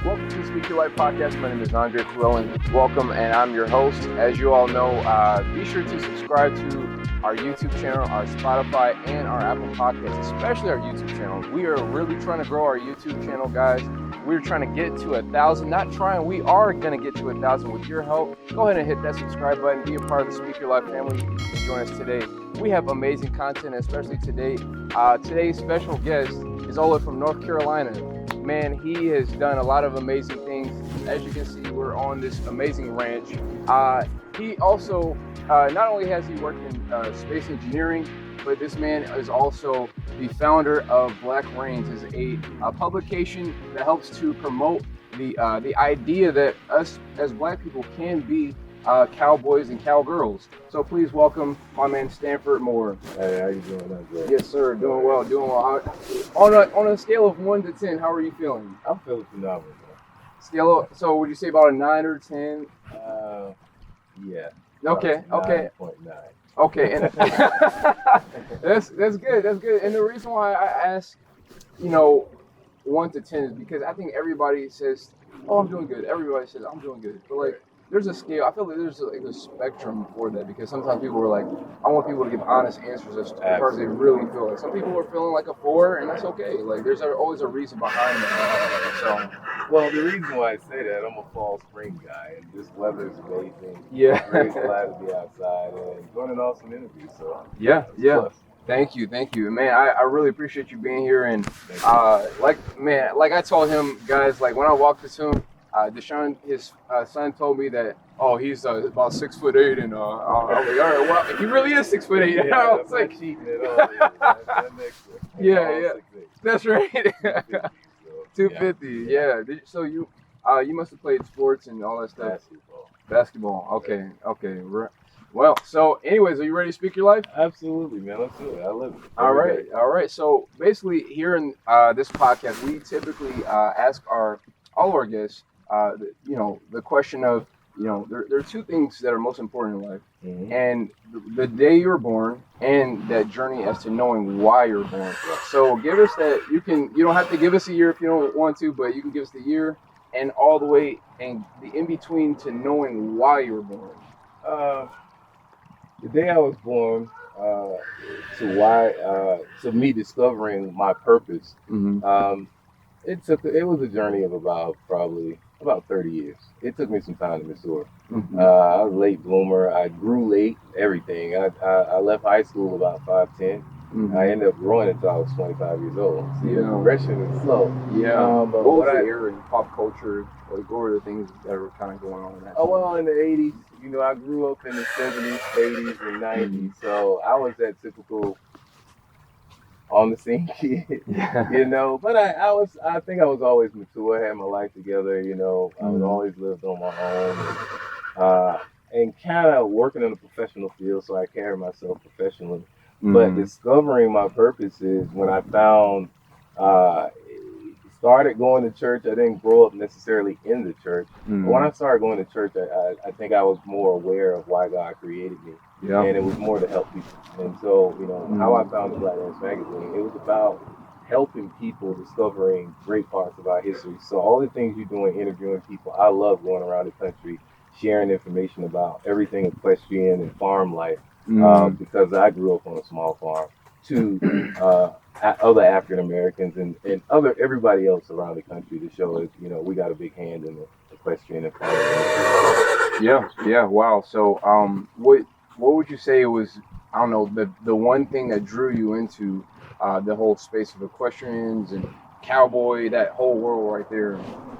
Welcome to the Speak Your Life podcast. My name is Andre Llewellyn. Welcome, and I'm your host. As you all know, be sure to subscribe to our YouTube channel, our Spotify, and our Apple Podcasts, especially our YouTube channel. We are really trying to grow our YouTube channel, guys. We're trying to get to 1,000. Not trying, we are going to get to 1,000 with your help. Go ahead and hit that subscribe button. Be a part of the Speak Your Life family and join us today. We have amazing content, especially today. Today's special guest is all the way from North Carolina. Man, he has done a lot of amazing things. As you can see, we're on this amazing ranch. He also, not only has he worked in space engineering, but this man is also the founder of Black Reins, is a publication that helps to promote the idea that us as Black people can be cowboys and cowgirls. So please welcome my man Stanford Moore. Hey, how you doing? That's great. Yes, sir. Doing well. On a scale of 1 to 10, how are you feeling? I'm feeling phenomenal. So would you say about a 9 or 10? Yeah. Okay. 9.9. Okay, and that's good. That's good. And the reason why I ask, 1 to 10 is because I think everybody says, "Oh, I'm doing good." Everybody says, "I'm doing good," but like, there's a scale. I feel like there's like a spectrum for that because sometimes people are like, I want people to give honest answers as far as they really feel. Like some people are feeling like a 4, and that's okay. Like there's always a reason behind that. So, well, the reason why I say that, I'm a fall spring guy, and this weather is amazing. yeah. I'm very glad to be outside and doing an awesome interview. So Yeah. Plus. Thank you, man. I really appreciate you being here, and like I told him, guys, like when I walked this room. Deshaun, his son, told me that, he's about 6'8", and I was like, all right, well, he really is 6'8". Yeah, I was like, cheating at all. yeah, that's right. 250, yeah. So you must have played sports and all that stuff. Basketball. Okay. Well, so anyways, are you ready to speak your life? Absolutely, man. Let's do it. I love it. All right. So basically, here in this podcast, we typically ask all of our guests. The question of, there are 2 things that are most important in life, and the day you're born and that journey as to knowing why you're born. So give us that. You don't have to give us a year if you don't want to, but you can give us the year and all the way and the in between to knowing why you were born. The day I was born, to me discovering my purpose. It was a journey of about 30 years. It took me some time to mature. I was a late bloomer. I grew late, everything. I left high school about 5'10". I ended up growing until I was 25 years old. So the progression is slow. Yeah. But what was the era in pop culture? Like, what were the things that were kind of going on in that time? Well, in the 80s, I grew up in the 70s, 80s, and 90s. So I was that typical on the scene kid, but I think I was always mature. I had my life together, I was always lived on my own, and kind of working in a professional field, so I carry myself professionally. But discovering my purpose is when I found, started going to church. I didn't grow up necessarily in the church, but when I started going to church, I think I was more aware of why God created me. Yeah. And it was more to help people. And so, how I found the Black Magazine, it was about helping people discovering great parts of our history. So all the things you're doing, interviewing people, I love going around the country, sharing information about everything equestrian and farm life, because I grew up on a small farm, to other African Americans and everybody else around the country to show us, we got a big hand in the equestrian and farm life. Yeah, wow. So what would you say was, I don't know, the one thing that drew you into the whole space of equestrians and cowboy, that whole world right there?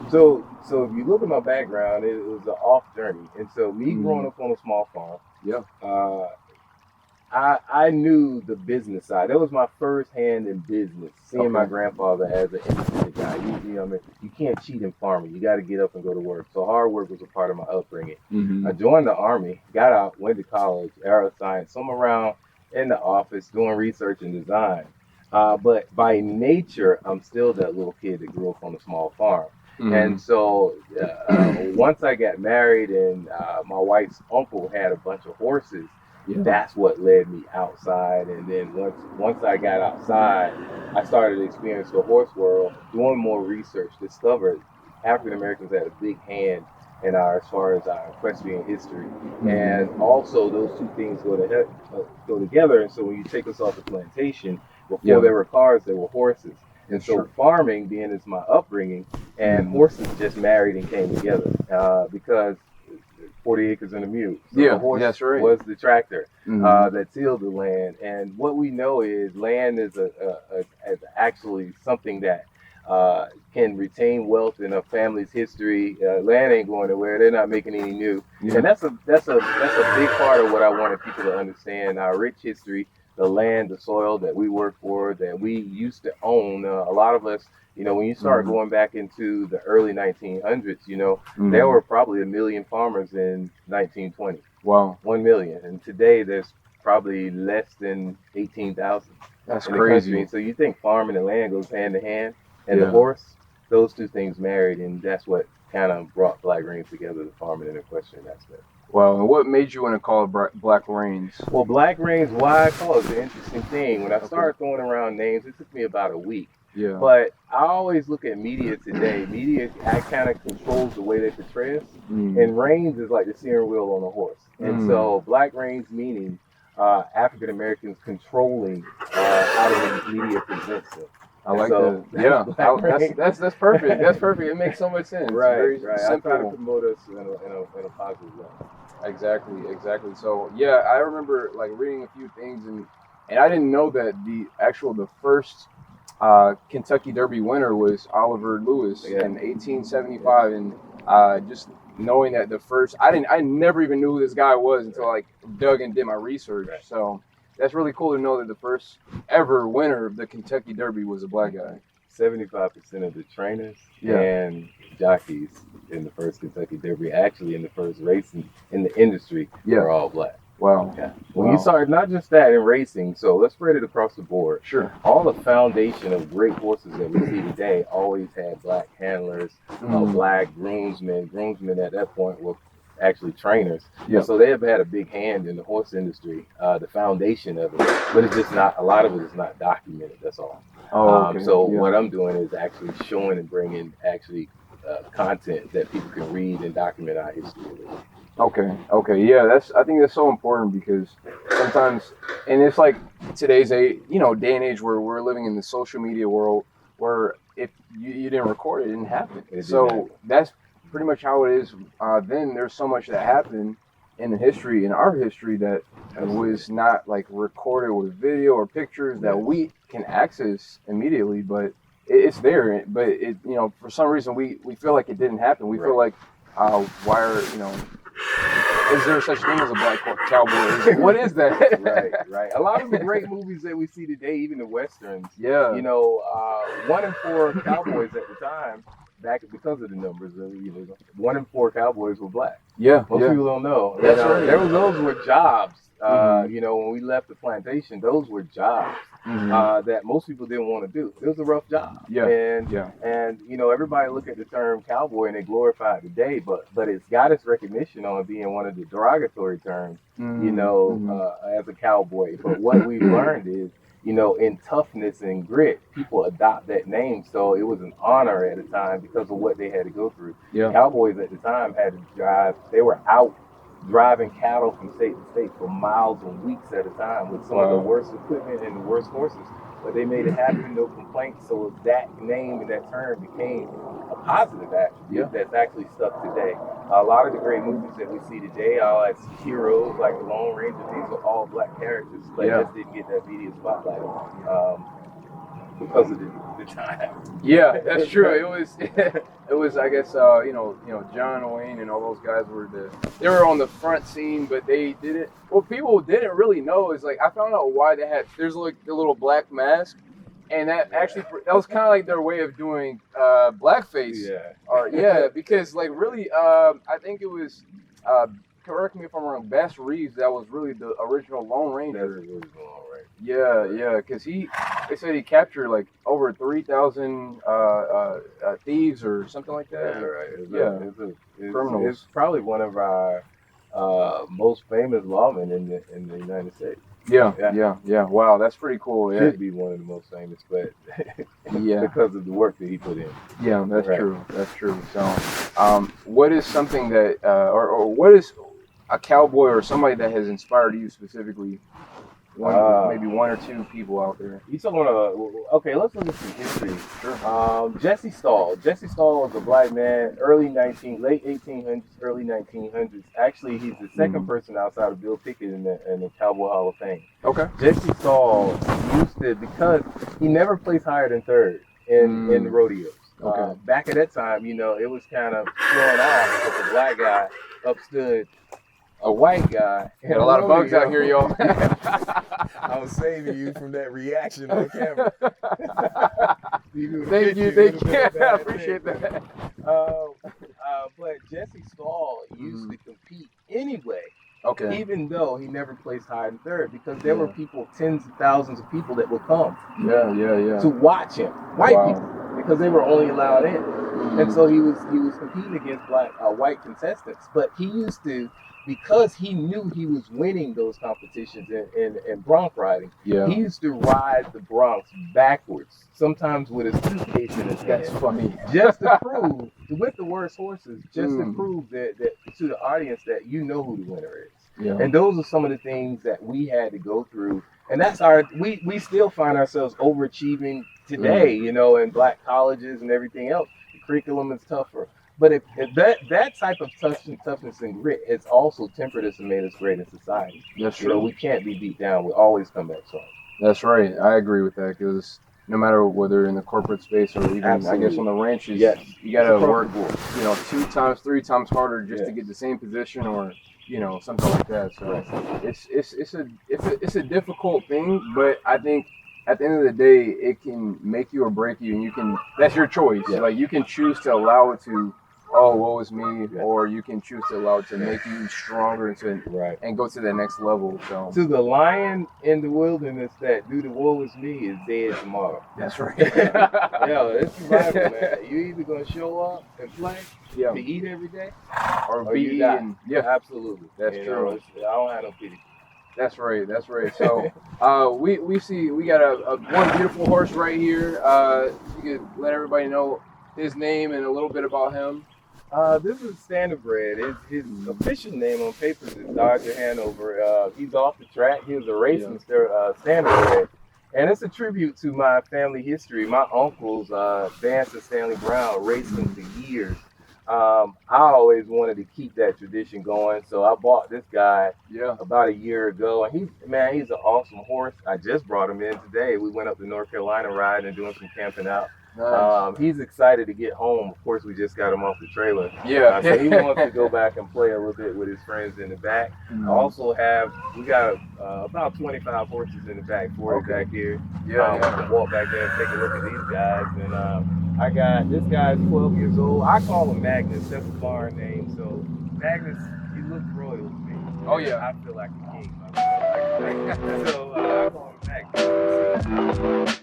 So if you look at my background, it was an off journey. And so me growing up on a small farm, I knew the business side. That was my first hand in business, seeing my grandfather as an independent guy. You can't cheat in farming. You got to get up and go to work. So hard work was a part of my upbringing. I joined the Army, got out, went to college, aeroscience. So I'm around in the office doing research and design. But by nature, I'm still that little kid that grew up on a small farm. And so once I got married and my wife's uncle had a bunch of horses, that's what led me outside. And then once I got outside, I started to experience the horse world, doing more research, discovered African Americans had a big hand in our, as far as our equestrian history, and also those two things go together. And so when you take us off the plantation, before there were cars, there were horses. And so farming, being as my upbringing, and horses just married and came together because 40 acres and a mule. So the horse was the tractor that tilled the land. And what we know is land is actually something that can retain wealth in a family's history. Land ain't going nowhere. They're not making any new. And that's a big part of what I wanted people to understand, our rich history, the land, the soil that we work for, that we used to own. A lot of us, when you start going back into the early 1900s, there were probably 1 million farmers in 1920. Wow. 1 million. And today there's probably less than 18,000. That's crazy. And so you think farming and land goes hand in hand, and the horse, those two things married, and that's what kind of brought Black Reins together, the farming and equestrian aspect. Wow, and what made you want to call it Black Reins? Well, Black Reins, why I call it, the interesting thing. When I started throwing around names, it took me about a week. Yeah. But I always look at media today. Media kind of controls the way they portray us. And reins is like the steering wheel on a horse. And so Black Reins meaning African Americans controlling how the media presents them. I like that. Yeah, that's perfect. That's perfect. It makes so much sense. Right. I try to promote us in a positive way. Exactly. So yeah, I remember like reading a few things, and I didn't know that the first Kentucky Derby winner was Oliver Lewis in 1875, and just knowing that I never even knew who this guy was until I dug and did my research. Right. So that's really cool to know that the first ever winner of the Kentucky Derby was a black guy. 75% of the trainers and jockeys in the first Kentucky Derby, actually in the first race in the industry, are all black. Wow. Yeah. When you start, not just that in racing, so let's spread it across the board. Sure. All the foundation of great horses that we see today always had black handlers, black groomsmen. Groomsmen at that point were actually trainers. Yeah. So they have had a big hand in the horse industry, the foundation of it. But it's just not, a lot of it is not documented, that's all. What I'm doing is actually showing and bringing actually content that people can read and document our history. Okay. Yeah, I think that's so important, because sometimes, and it's like today's day and age where we're living in the social media world, where if you didn't record it, it didn't happen. That's pretty much how it is. Then there's so much that happened in our history that was not like recorded with video or pictures that we can access immediately, but it's there. But it, for some reason we feel like it didn't happen. We feel like, why are, is there such thing as a Black Cowboy? What is that? Right. A lot of the great movies that we see today, even the Westerns, 1 in 4 cowboys at the time, back because of the numbers, 1 in 4 cowboys were black. Most people don't know. That's right. Those were jobs. When we left the plantation, those were jobs that most people didn't want to do. It was a rough job. And everybody look at the term cowboy and they glorify it today, but it's got its recognition on being one of the derogatory terms, as a cowboy. But what we've learned is, in toughness and grit, people adopt that name. So it was an honor at the time because of what they had to go through. Cowboys at the time had to drive. They were out driving cattle from state to state for miles and weeks at a time with some of the worst equipment and the worst horses. But they made it happen, no complaints. So that name and that term became a positive attribute that's actually stuck today. A lot of the great movies that we see today, all as heroes like the Lone Ranger, these are all black characters, but just didn't get that media spotlight because of the time. Yeah, that's true. It was I guess John Wayne and all those guys they were on the front scene, but they didn't. What people didn't really know is, like, I found out why there's like the little black mask, and that was kind of like their way of doing blackface. Because like really, I think it was. Correct me if I'm wrong, Bass Reeves, that was really the original Lone Ranger. Because they said he captured like over 3,000 thieves or something like that. Criminals. It's probably one of our most famous lawmen in the United States. Yeah. Wow, that's pretty cool. Yeah. Should be one of the most famous, but because of the work that he put in. Yeah, that's true. That's true. So, what is something that, or what is a cowboy or somebody that has inspired you specifically? Maybe one or two people out there. You talking about okay? Let's look at some history. Sure. Jesse Stahl. Jesse Stahl was a black man, late 1800s, early 1900s. Actually, he's the second person outside of Bill Pickett in the Cowboy Hall of Fame. Okay. Jesse Stahl used to, because he never placed higher than third in the rodeos. Okay. Back at that time, it was kind of showing off if a black guy upstood a white guy. Got a lot of bugs out here, yo. I was saving you from that reaction on camera. Thank you. I appreciate that. But Jesse Stahl used to compete anyway. Okay. Even though he never placed higher than third, because there were people, tens of thousands of people that would come. To watch him, white people, because they were only allowed in. And so he was competing against white contestants, but he used to, because he knew he was winning those competitions in bronc riding, he used to ride the broncs backwards, sometimes with his suitcase in his hand. That's funny. Just to prove, with the worst horses, just to prove that to the audience that you know who the winner is. Yeah. And those are some of the things that we had to go through. And that's we still find ourselves overachieving today, in black colleges and everything else. The curriculum is tougher. But if that type of toughness and grit has also tempered us and made us great in society. That's true. We can't be beat down. We always come back strong. That's right. I agree with that, because no matter whether in the corporate space or even, I guess, on the ranches, you got to work, 2 times, 3 times harder just to get the same position, or something like that. So it's a difficult thing, but I think at the end of the day, it can make you or break you, and that's your choice. Like, you can choose to allow it to, woe is me, or you can choose to allow it to make you stronger and go to the next level. So, to the lion in the wilderness that do the woe is me is dead tomorrow. That's right. It's survival, man. You either gonna show up and play to eat every day, or be eaten. Absolutely. That's true. I don't have no pity. That's right. So, we got a one beautiful horse right here. You could let everybody know his name and a little bit about him. This is Standardbred. His official name on papers is Dodger Hanover. He's off the track. He was a racing Standardbred. And it's a tribute to my family history. My uncles, Vance and Stanley Brown, raced him for years. I always wanted to keep that tradition going, so I bought this guy about a year ago, and he's an awesome horse. I just brought him in today. We went up to North Carolina riding and doing some camping out. Nice. He's excited to get home. Of course, we just got him off the trailer. So he wants to go back and play a little bit with his friends in the back. I also we got about 25 horses in the back, 40 back here. We can walk back there and take a look at these guys. And I got, this guy's 12 years old. I call him Magnus. That's a barn name. So Magnus, he looks royal to me. Oh yeah. I feel like a king. So I call him Magnus.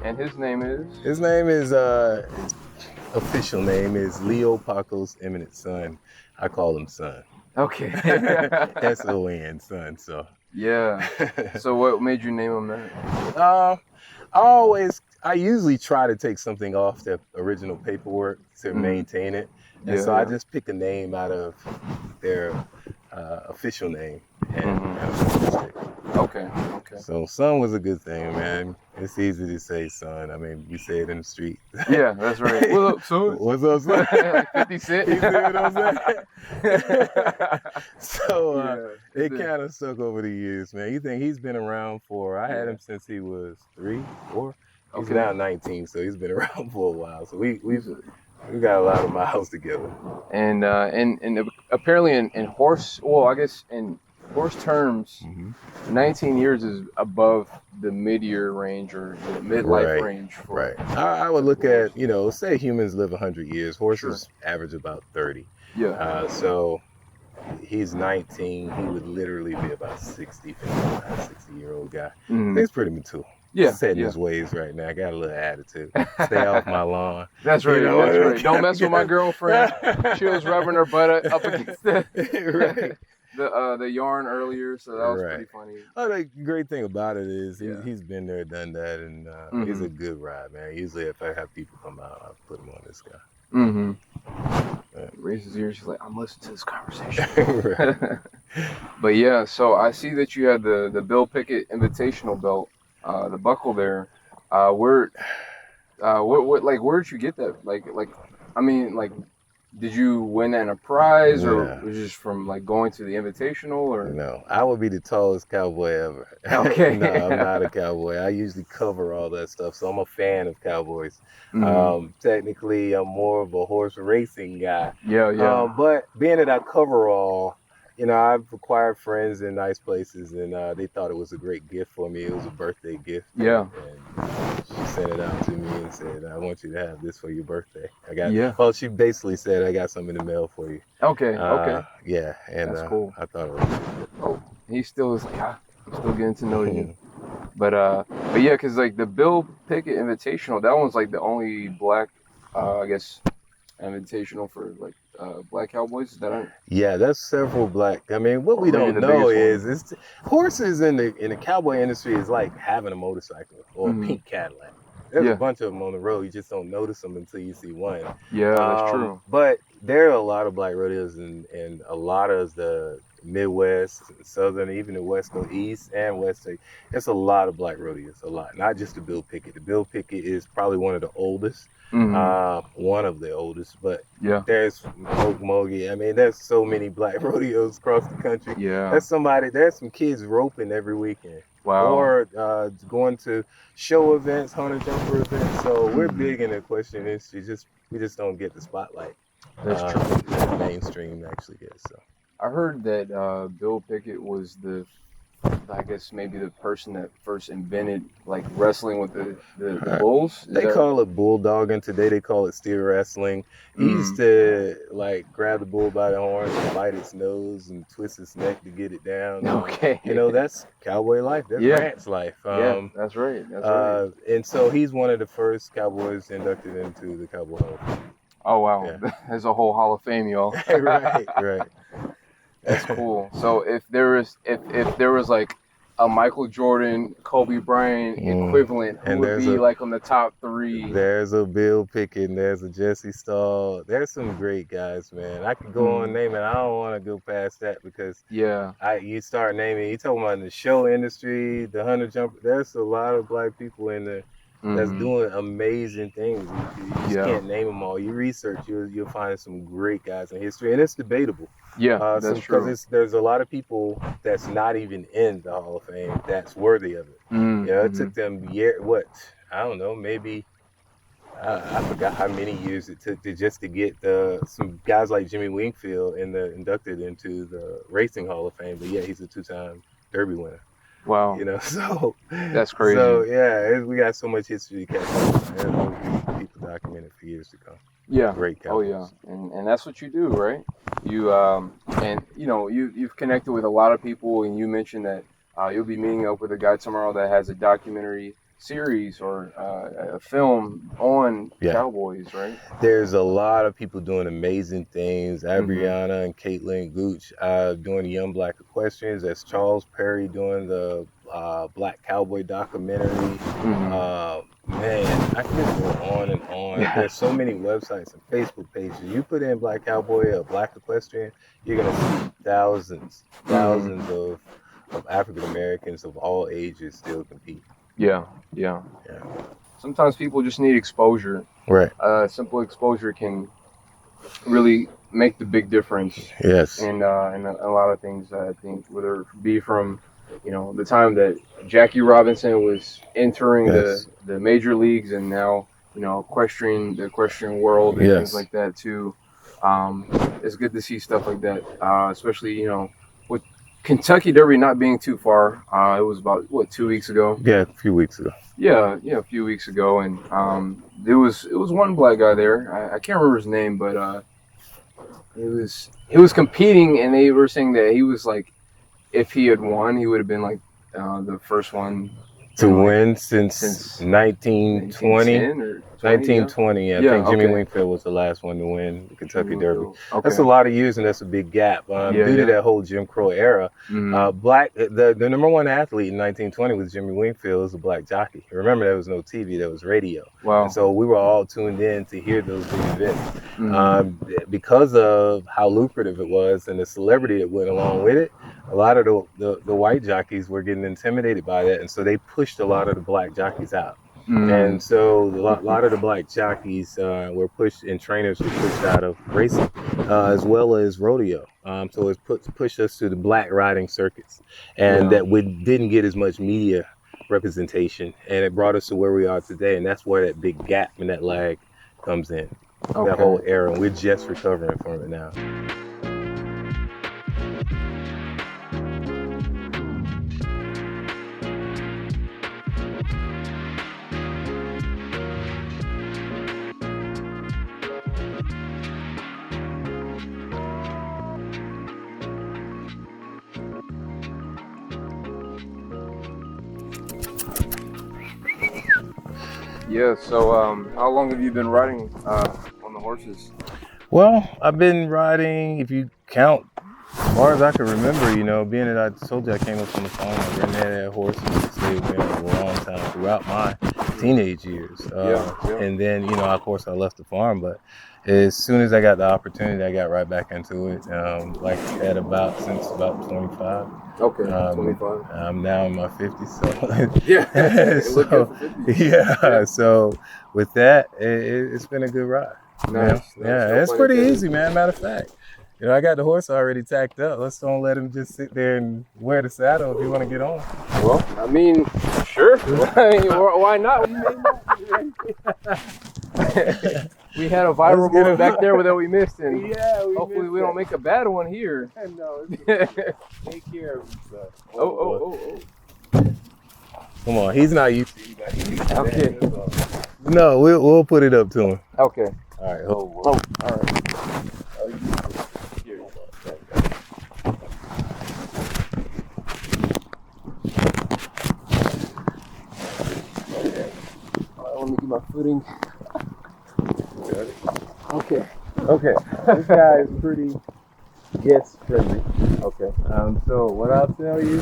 And his name is? His official name is Leo Paco's eminent son. I call him Son. Okay. S-O-N, Son. So. Yeah. So what made you name him that? I usually try to take something off the original paperwork to maintain it. And so I just pick a name out of their official name. And Okay. So Son was a good thing, man. It's easy to say Son. I mean, we say it in the street. Yeah, that's right. What's up, son? What's up, son? 50 Cent. You see what I'm saying? So it kind of stuck over the years, man. You think he's been around for, I had him since he was 3, 4. He's now 19, so he's been around for a while. So we got a lot of miles together. And apparently in horse, in horse terms, 19 years is above the mid-year range or the midlife range. I would look at, say humans live 100 years. Horses average about 30. Yeah. So he's 19. He would literally be about 60, 55, 60-year-old guy. He's pretty mature. setting his ways right now. I got a little attitude. Stay off my lawn. That's right. That's right. Don't mess with my girlfriend. She was rubbing her butt up against the yarn earlier, so that was pretty funny. Oh, the great thing about it is he's been there, done that, and he's a good ride, man. Usually, if I have people come out, I'll put him on this guy. Raises his ears. She's like, I'm listening to this conversation. But yeah, so I see that you had the Bill Pickett Invitational belt, the buckle there. Where did you get that? I mean, did you win that in a prize, or was it just from going to the Invitational, or? No, I would be the tallest cowboy ever. Okay. No, I'm not a cowboy. I usually cover all that stuff, so I'm a fan of cowboys. Technically, I'm more of a horse racing guy. But being that I cover all, I've acquired friends in nice places, and they thought it was a great gift for me. It was a birthday gift. And she sent it out to me and said, I want you to have this for your birthday. Well, she basically said, I got some in the mail for you. Okay. Yeah, and that's cool. I thought it was good. Oh, he still is I'm still getting to know you. But yeah, because the Bill Pickett Invitational, that one's the only black, I guess, invitational for Black Cowboys. Is that right? Yeah, that's several black. I mean, what we don't know is horses in the cowboy industry is like having a motorcycle or a pink Cadillac. There's a bunch of them on the road. You just don't notice them until you see one. Yeah, that's true. But there are a lot of black rodeos in a lot of the Midwest, Southern, even the West Coast, East and West. There's a lot of black rodeos, a lot. Not just the Bill Pickett. The Bill Pickett is probably one of the oldest. One of the oldest, but there's Mogi. I mean, there's so many black rodeos across the country. There's some kids roping every weekend. Wow. Or going to show events, hunter jumper events. So we're big in the equestrian industry. We just don't get the spotlight. That's true. That mainstream actually gets. So I heard that Bill Pickett was I guess maybe the person that first invented wrestling with the bulls. They call it bulldogging. Today they call it steer wrestling. He used to grab the bull by the horns and bite its nose and twist its neck to get it down. Okay. That's cowboy life. That's ranch life. That's right. That's right. And so he's one of the first cowboys inducted into the Cowboy Hall of Fame. Oh wow. Yeah. There's a whole Hall of Fame, y'all. Right. That's cool. So if there was a Michael Jordan, Kobe Bryant equivalent, who would be on the top 3? There's a Bill Pickett, and there's a Jesse Stahl. There's some great guys, man. I could go on naming. I don't want to go past that because you start naming. You talking about the show industry, the hunter jumper. There's a lot of black people in there that's doing amazing things. You just can't name them all. You research, you'll find some great guys in history, and it's debatable. That's true. Because there's a lot of people that's not even in the Hall of Fame that's worthy of it. It took them I don't know, maybe I forgot how many years it took to get some guys like Jimmy Wingfield inducted into the Racing Hall of Fame. But he's a 2-time Derby winner. Wow. So that's crazy. So we got so much history to catch up. There's people documented for years to come. Great cowboys. And that's what you do, right? You you've connected with a lot of people, and you mentioned that you'll be meeting up with a guy tomorrow that has a documentary series or a film on cowboys, right? There's a lot of people doing amazing things. Adriana and Caitlin Gooch doing the Young Black Equestrians. That's Charles Perry doing the Black Cowboy documentary. Man, I can just go on and on. There's so many websites and Facebook pages. You put in Black Cowboy or Black Equestrian, you're gonna see thousands of African Americans of all ages still compete. Yeah. Sometimes people just need exposure. Right. Simple exposure can really make the big difference. Yes. And a lot of things, I think, whether it be from the time that Jackie Robinson was entering the major leagues, and now the equestrian world and things like that too. It's good to see stuff like that, especially with Kentucky Derby not being too far. It was about 2 weeks ago. Yeah, a few weeks ago. Yeah, a few weeks ago, and it was one black guy there. I can't remember his name, but he was competing, and they were saying that he was if he had won, he would have been the first one to win since 1920. 1920, I think Jimmy Wingfield was the last one to win the Kentucky Derby. That's a lot of years, and that's a big gap due to that whole Jim Crow era. The number one athlete in 1920 was Jimmy Wingfield. Was a black jockey. Remember, there was no TV, there was radio. Wow! And so we were all tuned in to hear those big events because of how lucrative it was and the celebrity that went along with it. A lot of the white jockeys were getting intimidated by that, and so they pushed a lot of the black jockeys out. And so a lot of the black jockeys were pushed, and trainers were pushed out of racing, as well as rodeo. So it pushed us to the black riding circuits, and that we didn't get as much media representation, and it brought us to where we are today. And that's where that big gap and that lag comes in, that whole era. And we're just recovering from it now. Yeah, so how long have you been riding on the horses? Well, I've been riding, if you count, as far as I can remember, being that I told you I came up on the farm, I've been there at horses and stayed with them for a long time throughout my teenage years. And then, of course, I left the farm, but as soon as I got the opportunity, I got right back into it, since about 25. Okay, 25. I'm now in my 50s, so so with that, it's been a good ride. Nice. It's pretty easy, man. Matter of fact, I got the horse already tacked up. Let's don't let him just sit there and wear the saddle if you want to get on. Well, I mean, sure. Why not? We had a viral moment back there that we missed, and hopefully we don't make a bad one here. No, take care of himself. Oh. Come on, he's not used to you guys. Okay. No, we'll put it up to him. Okay. All right. All right. Let me get my footing. Okay. This guy is pretty guest friendly. Okay. So what I'll tell you,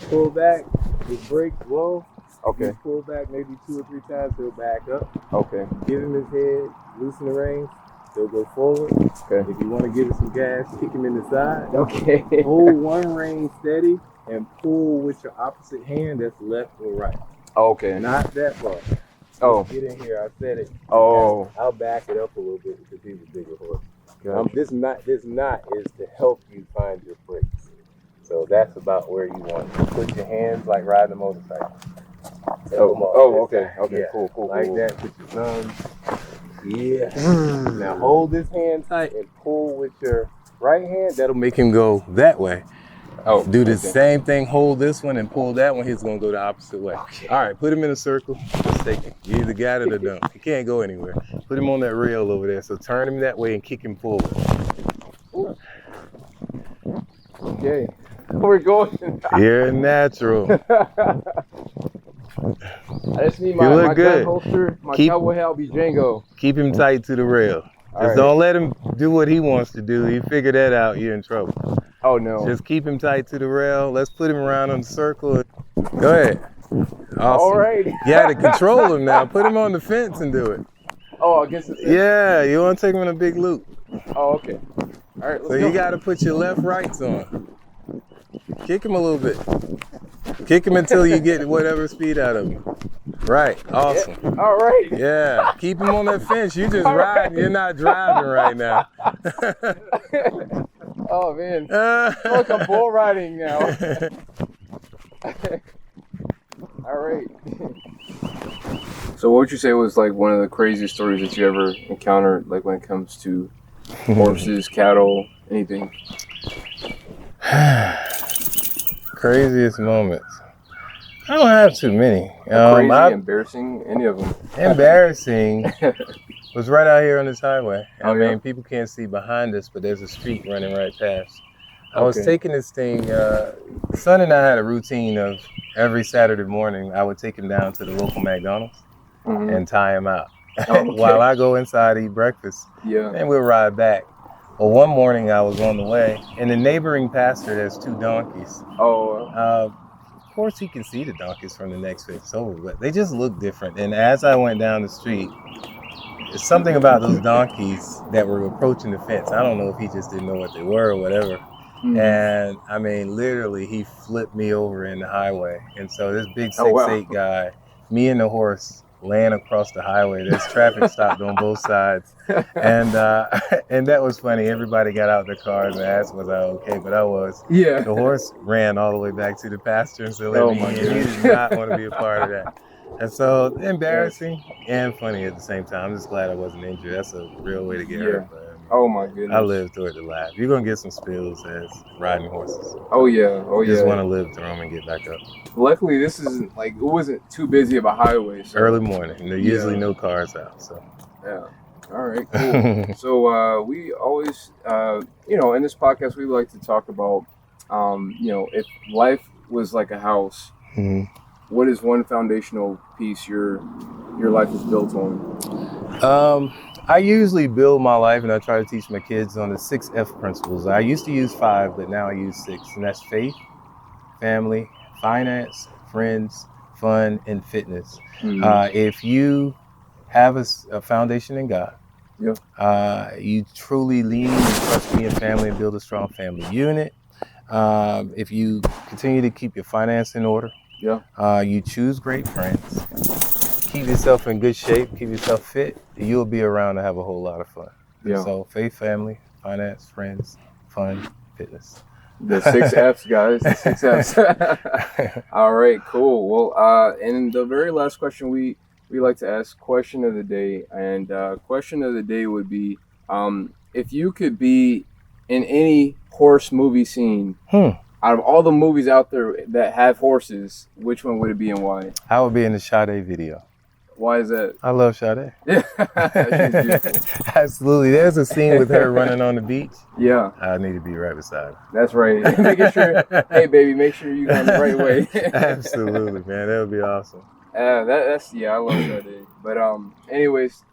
pull back, his brakes low. Okay. You pull back maybe 2 or 3 times, he'll back up. Okay. Give him his head, loosen the reins, he'll go forward. Okay. If you want to give it some gas, kick him in the side. Okay. Hold one rein steady and pull with your opposite hand, that's left or right. Okay. Not that far. Oh. Get in here, I said it. Oh. I'll back it up a little bit because he's a bigger horse. This knot is to help you find your brakes. So that's about where you want to put your hands like riding a motorcycle. Okay. Yeah. Cool. Like that, put your thumbs. Yeah. Now hold this hand tight and pull with your right hand. That'll make him go that way. Oh, do the same thing, hold this one and pull that one, he's gonna go the opposite way. Okay. All right, put him in a circle. Let's take him. You either got it or don't. He can't go anywhere. Put him on that rail over there. So turn him that way and kick him forward. Okay. We're going. You're natural. I just need my gun holster, my cowboy hat will be Django. Keep him tight to the rail. Just don't let him do what he wants to do. You figure that out, you're in trouble. Oh no. Just keep him tight to the rail. Let's put him around on the circle. Go ahead. Awesome. All right. You got to control him now. Put him on the fence and do it. Oh, against the fence? Yeah, you want to take him in a big loop. Oh, okay. All right, let's go. You got to put your left rights on. Kick him a little bit. Kick him until you get whatever speed out of him. Right. Awesome. Yeah. All right. Yeah. Keep him on that fence. You just riding. You're not driving right now. Oh man. Look, I'm bull riding now. All right. So what would you say was like one of the craziest stories that you ever encountered, like when it comes to horses, cattle, anything? Craziest moments. I don't have too many. Crazy, embarrassing, any of them? Embarrassing was right out here on this highway. I mean, yeah? people can't see behind us, but there's a street running right past. I was taking this thing, Son and I had a routine of every Saturday morning, I would take him down to the local McDonald's and tie him out Okay. while I go inside to eat breakfast. Yeah. And we'll ride back. Well, one morning I was on the way, and the neighboring pastor has 2 donkeys. Oh. Of course, he can see the donkeys from the next fence over, but they just look different. And as I went down the street, there's something about those donkeys that were approaching the fence. I don't know if he just didn't know what they were or whatever. And I mean, literally, he flipped me over in the highway. And so this big 6'8" guy, me and the horse, laying across the highway. There's traffic stopped on both sides. And that was funny. Everybody got out their cars and asked, was I okay? But I was. Yeah. The horse ran all the way back to the pasture and said, let me in. He did not want to be a part of that. And so embarrassing and funny at the same time. I'm just glad I wasn't injured. That's a real way to get hurt. But, oh my goodness. I lived through it to laugh. You're going to get some spills as riding horses. Oh yeah. Oh yeah. Just want to live through them and get back up. Luckily, this isn't like, it wasn't too busy of a highway. So. Early morning. And there's usually no cars out. So. Yeah. All right, cool. So we always, in this podcast, we like to talk about, if life was like a house, what is one foundational piece your life is built on? I usually build my life, and I try to teach my kids on the 6 F principles. I used to use 5, but now I use 6, and that's faith, family, finance, friends, fun, and fitness. If you have a foundation in God, you truly lean and trust me and family and build a strong family unit. If you continue to keep your finance in order, you choose great friends, keep yourself in good shape, keep yourself fit, you'll be around to have a whole lot of fun. So faith, family, finance, friends, fun, fitness. The 6 F's, guys. The 6 F's. All right, cool. Well, and the very last question we like to ask, question of the day, and question of the day would be, if you could be in any horse movie scene, out of all the movies out there that have horses, which one would it be and why? I would be in the Sade video. Why is that? I love Sade. Yeah, she's beautiful. Absolutely. There's a scene with her running on the beach. Yeah. I need to be right beside her. That's right. Making sure, hey baby, make sure you're going the right way. Absolutely, man. That would be awesome. I love Sade. But anyways,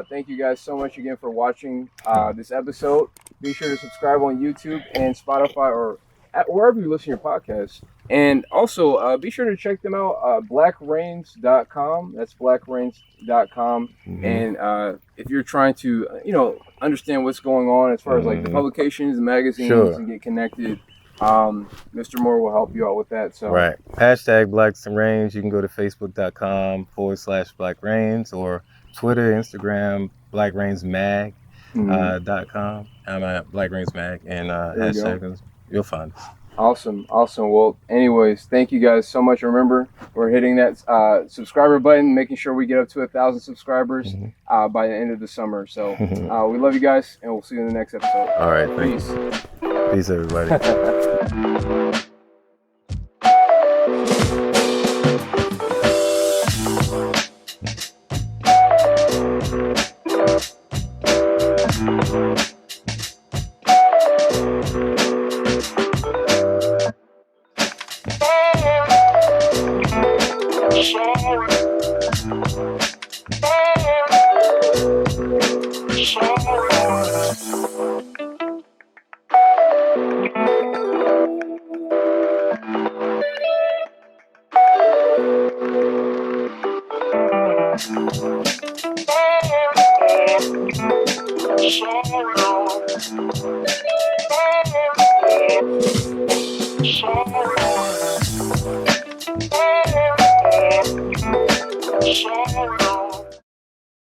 thank you guys so much again for watching this episode. Be sure to subscribe on YouTube and Spotify or wherever you listen to your podcasts. And also, be sure to check them out, blackreins.com. That's blackreins.com. And if you're trying to, understand what's going on as far as like the publications, the magazines, and get connected, Mr. Moore will help you out with that. So right. Hashtag Black Reins. You can go to facebook.com/Black Reins or Twitter, Instagram, blackreinsmag.com. I'm at Black Reins Mag and hashtag. You'll find us. Awesome. Well, anyways, thank you guys so much. Remember, we're hitting that subscriber button, making sure we get up to 1,000 subscribers by the end of the summer. So we love you guys, and we'll see you in the next episode. All right. Peace. Peace, everybody. Sorry.